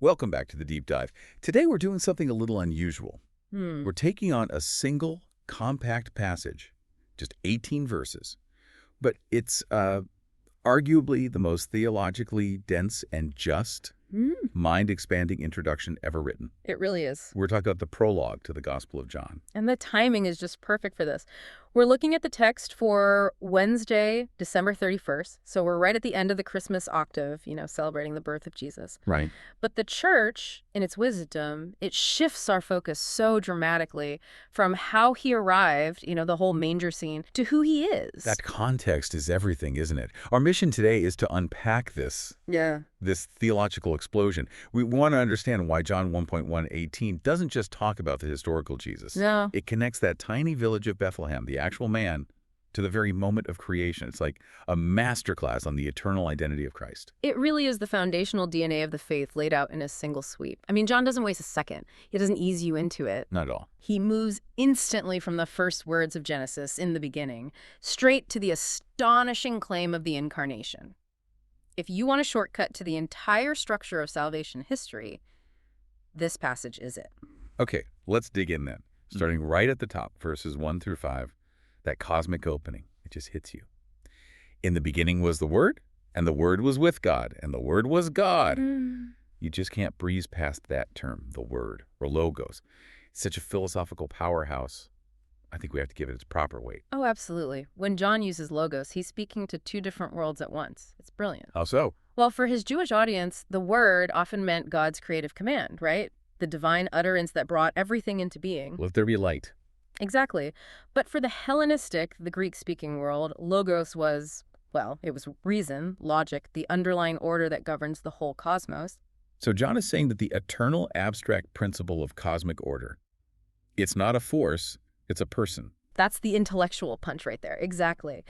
Welcome back to the Deep Dive. Today we're doing something a little unusual. We're taking on a single, compact passage, just 18 verses. But it's arguably the most theologically dense and just, mind-expanding introduction ever written. It really is. We're talking about the prologue to the Gospel of John. And the timing is just perfect for this. We're looking at the text for Wednesday, December 31st. So we're right at the end of the Christmas octave, celebrating the birth of Jesus. Right. But the church, in its wisdom, it shifts our focus so dramatically from how he arrived, the whole manger scene, to who he is. That context is everything, isn't it? Our mission today is to unpack this theological explosion. We want to understand why John 1.1:18 doesn't just talk about the historical Jesus. No. It connects that tiny village of Bethlehem, the actual man, to the very moment of creation. It's like a masterclass on the eternal identity of Christ. It really is the foundational DNA of the faith laid out in a single sweep. I mean, John doesn't waste a second. He doesn't ease you into it. Not at all. He moves instantly from the first words of Genesis in the beginning, straight to the astonishing claim of the Incarnation. If you want a shortcut to the entire structure of salvation history, this passage is it. Okay, let's dig in then. Starting right at the top, verses 1 through 5, that cosmic opening, it just hits you. In the beginning was the Word, and the Word was with God, and the Word was God. You just can't breeze past that term, the Word, or logos. It's such a philosophical powerhouse. I think we have to give it its proper weight. Oh, absolutely. When John uses logos, he's speaking to two different worlds at once. It's brilliant. How so? Well, for his Jewish audience, the Word often meant God's creative command, right? The divine utterance that brought everything into being. Let there be light. Exactly. But for the Hellenistic, the Greek-speaking world, logos was, it was reason, logic, the underlying order that governs the whole cosmos. So John is saying that the eternal abstract principle of cosmic order, it's not a force, it's a person. That's the intellectual punch right there. Exactly.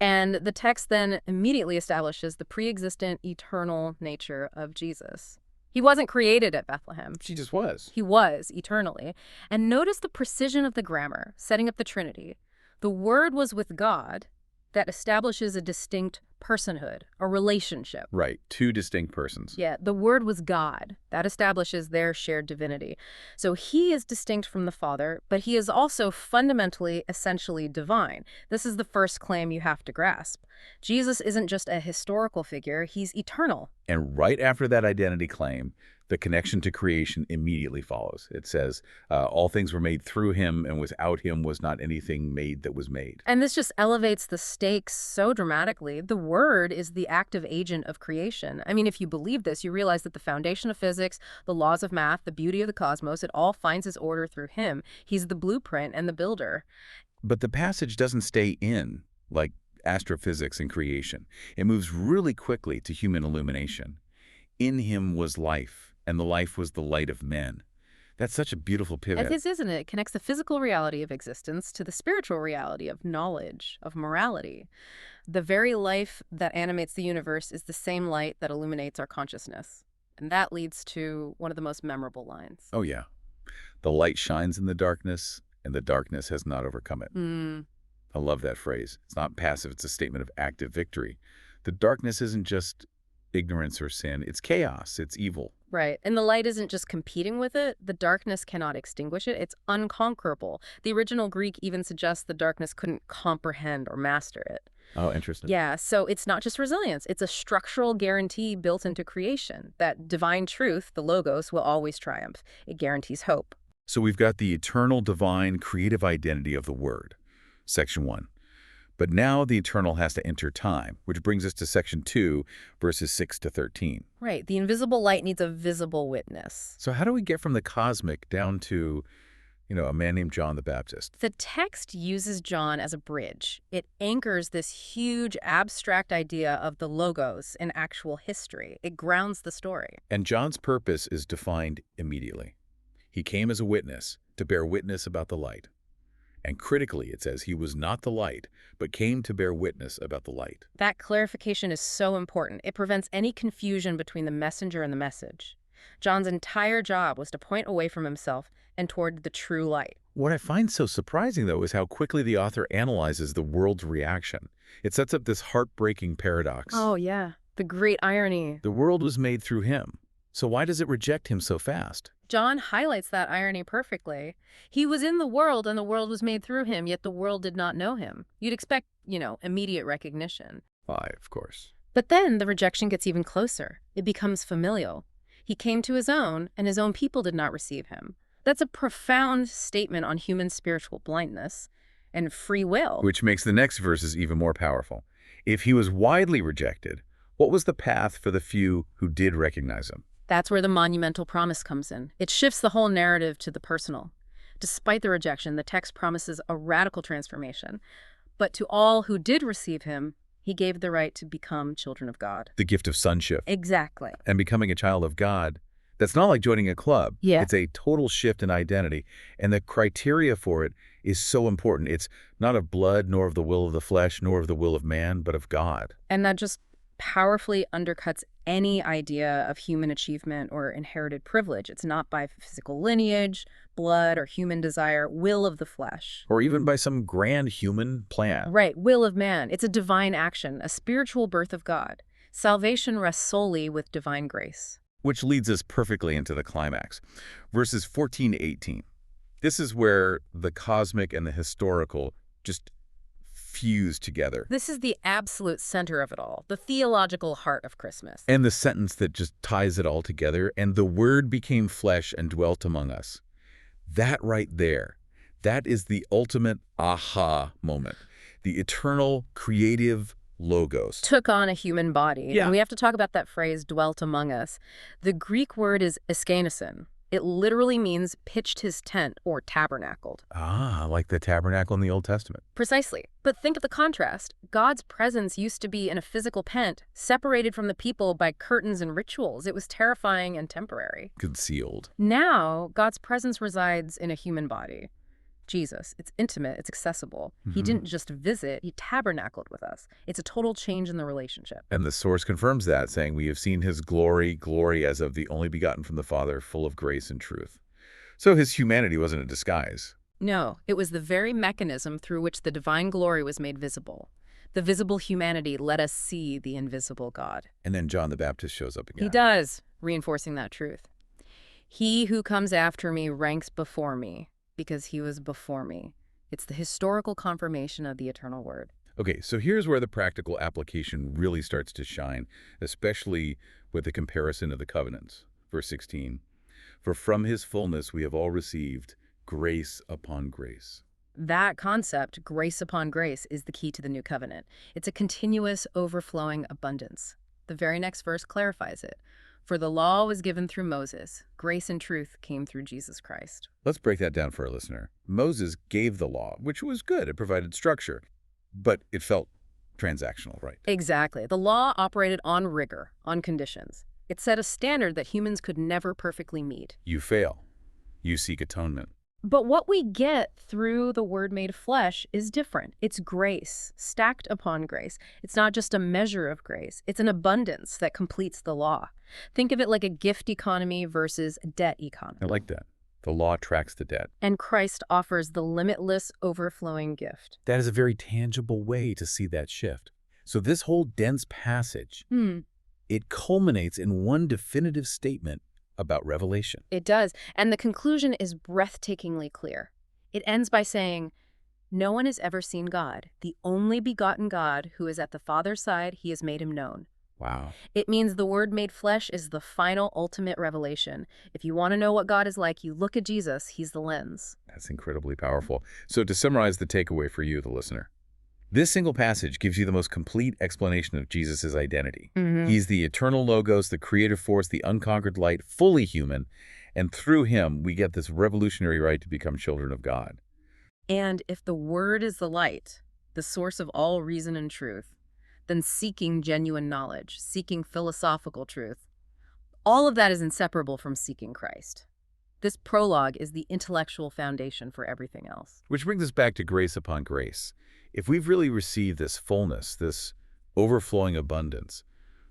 And the text then immediately establishes the pre-existent eternal nature of Jesus. He wasn't created at Bethlehem. She just was. He was, eternally. And notice the precision of the grammar, setting up the Trinity. The Word was with God. That establishes a distinct personhood, a relationship. Right, two distinct persons. Yeah, the Word was God. That establishes their shared divinity. So he is distinct from the Father, but he is also fundamentally, essentially divine. This is the first claim you have to grasp. Jesus isn't just a historical figure, he's eternal. And right after that identity claim, the connection to creation immediately follows. It says, all things were made through him, and without him was not anything made that was made. And this just elevates the stakes so dramatically. The Word is the active agent of creation. I mean, if you believe this, you realize that the foundation of physics, the laws of math, the beauty of the cosmos, it all finds its order through him. He's the blueprint and the builder. But the passage doesn't stay in, like astrophysics and creation. It moves really quickly to human illumination. In him was life, and the life was the light of men. That's such a beautiful pivot. It is, isn't it? It connects the physical reality of existence to the spiritual reality of knowledge, of morality. The very life that animates the universe is the same light that illuminates our consciousness. And that leads to one of the most memorable lines. Oh, yeah. The light shines in the darkness, and the darkness has not overcome it. I love that phrase. It's not passive. It's a statement of active victory. The darkness isn't just ignorance or sin. It's chaos. It's evil. Right. And the light isn't just competing with it. The darkness cannot extinguish it. It's unconquerable. The original Greek even suggests the darkness couldn't comprehend or master it. Oh, interesting. Yeah, so it's not just resilience. It's a structural guarantee built into creation that divine truth, the logos, will always triumph. It guarantees hope. So we've got the eternal, divine, creative identity of the Word, section 1. But now the eternal has to enter time, which brings us to section 2, verses 6 to 13. Right. The invisible light needs a visible witness. So how do we get from the cosmic down to, a man named John the Baptist? The text uses John as a bridge. It anchors this huge abstract idea of the logos in actual history. It grounds the story. And John's purpose is defined immediately. He came as a witness to bear witness about the light. And critically, it says he was not the light, but came to bear witness about the light. That clarification is so important. It prevents any confusion between the messenger and the message. John's entire job was to point away from himself and toward the true light. What I find so surprising, though, is how quickly the author analyzes the world's reaction. It sets up this heartbreaking paradox. Oh, yeah. The great irony. The world was made through him, So why does it reject him so fast? John highlights that irony perfectly. He was in the world and the world was made through him, yet the world did not know him. You'd expect, immediate recognition. Why, of course. But then the rejection gets even closer. It becomes familial. He came to his own, and his own people did not receive him. That's a profound statement on human spiritual blindness and free will. Which makes the next verses even more powerful. If he was widely rejected, what was the path for the few who did recognize him? That's where the monumental promise comes in. It shifts the whole narrative to the personal. Despite the rejection, the text promises a radical transformation. But to all who did receive him, he gave the right to become children of God. The gift of sonship. Exactly. And becoming a child of God, that's not like joining a club. Yeah. It's a total shift in identity. And the criteria for it is so important. It's not of blood, nor of the will of the flesh, nor of the will of man, but of God. And that just powerfully undercuts any idea of human achievement or inherited privilege. It's not by physical lineage, blood, or human desire, will of the flesh. Or even by some grand human plan. Right, will of man. It's a divine action, a spiritual birth of God. Salvation rests solely with divine grace. Which leads us perfectly into the climax. Verses 14 to 18. This is where the cosmic and the historical just fuse together. This is the absolute center of it all, the theological heart of Christmas. And the sentence that just ties it all together, and the Word became flesh and dwelt among us. That right there, that is the ultimate aha moment. The eternal, creative Logos took on a human body. Yeah. And we have to talk about that phrase, dwelt among us. The Greek word is eskenesin. It literally means pitched his tent or tabernacled. Ah, like the tabernacle in the Old Testament. Precisely. But think of the contrast. God's presence used to be in a physical tent, separated from the people by curtains and rituals. It was terrifying and temporary. Concealed. Now, God's presence resides in a human body. Jesus. It's intimate. It's accessible. He didn't just visit. He tabernacled with us. It's a total change in the relationship. And the source confirms that, saying, "We have seen his glory, glory as of the only begotten from the Father, full of grace and truth." So his humanity wasn't a disguise. No, it was the very mechanism through which the divine glory was made visible. The visible humanity let us see the invisible God. And then John the Baptist shows up again. He does, reinforcing that truth. He who comes after me ranks before me, because he was before me. It's the historical confirmation of the eternal word. Okay, so here's where the practical application really starts to shine, especially with the comparison of the covenants. Verse 16, "For from his fullness we have all received grace upon grace." That concept, grace upon grace, is the key to the new covenant. It's a continuous, overflowing abundance. The very next verse clarifies it. For the law was given through Moses. Grace and truth came through Jesus Christ. Let's break that down for our listener. Moses gave the law, which was good. It provided structure, but it felt transactional, right? Exactly. The law operated on rigor, on conditions. It set a standard that humans could never perfectly meet. You fail. You seek atonement. But what we get through the Word made flesh is different. It's grace, stacked upon grace. It's not just a measure of grace. It's an abundance that completes the law. Think of it like a gift economy versus a debt economy. I like that. The law tracks the debt. And Christ offers the limitless, overflowing gift. That is a very tangible way to see that shift. So this whole dense passage, it culminates in one definitive statement about revelation. It does. And the conclusion is breathtakingly clear. It ends by saying, "No one has ever seen God. The only begotten God who is at the Father's side, he has made him known." Wow. It means the Word made flesh is the final, ultimate revelation. If you want to know what God is like, you look at Jesus. He's the lens. That's incredibly powerful. So to summarize the takeaway for you, the listener, this single passage gives you the most complete explanation of Jesus' identity. He's the eternal Logos, the creative force, the unconquered light, fully human, and through him we get this revolutionary right to become children of God. And if the Word is the light, the source of all reason and truth, then seeking genuine knowledge, seeking philosophical truth, all of that is inseparable from seeking Christ. This prologue is the intellectual foundation for everything else. Which brings us back to grace upon grace. If we've really received this fullness, this overflowing abundance,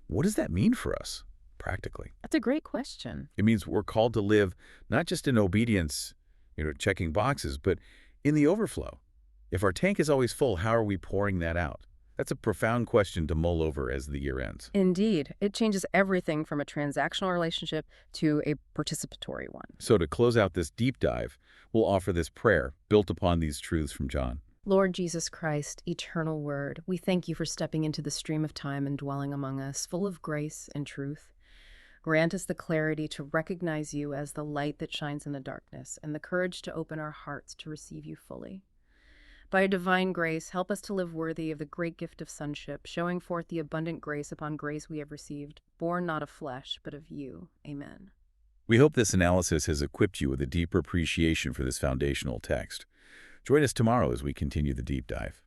what does that mean for us practically? That's a great question. It means we're called to live not just in obedience, checking boxes, but in the overflow. If our tank is always full, how are we pouring that out? That's a profound question to mull over as the year ends. Indeed, it changes everything from a transactional relationship to a participatory one. So to close out this deep dive, we'll offer this prayer built upon these truths from John. Lord Jesus Christ, eternal Word, we thank you for stepping into the stream of time and dwelling among us, full of grace and truth. Grant us the clarity to recognize you as the light that shines in the darkness and the courage to open our hearts to receive you fully. By your divine grace, help us to live worthy of the great gift of sonship, showing forth the abundant grace upon grace we have received, born not of flesh, but of you. Amen. We hope this analysis has equipped you with a deeper appreciation for this foundational text. Join us tomorrow as we continue the deep dive.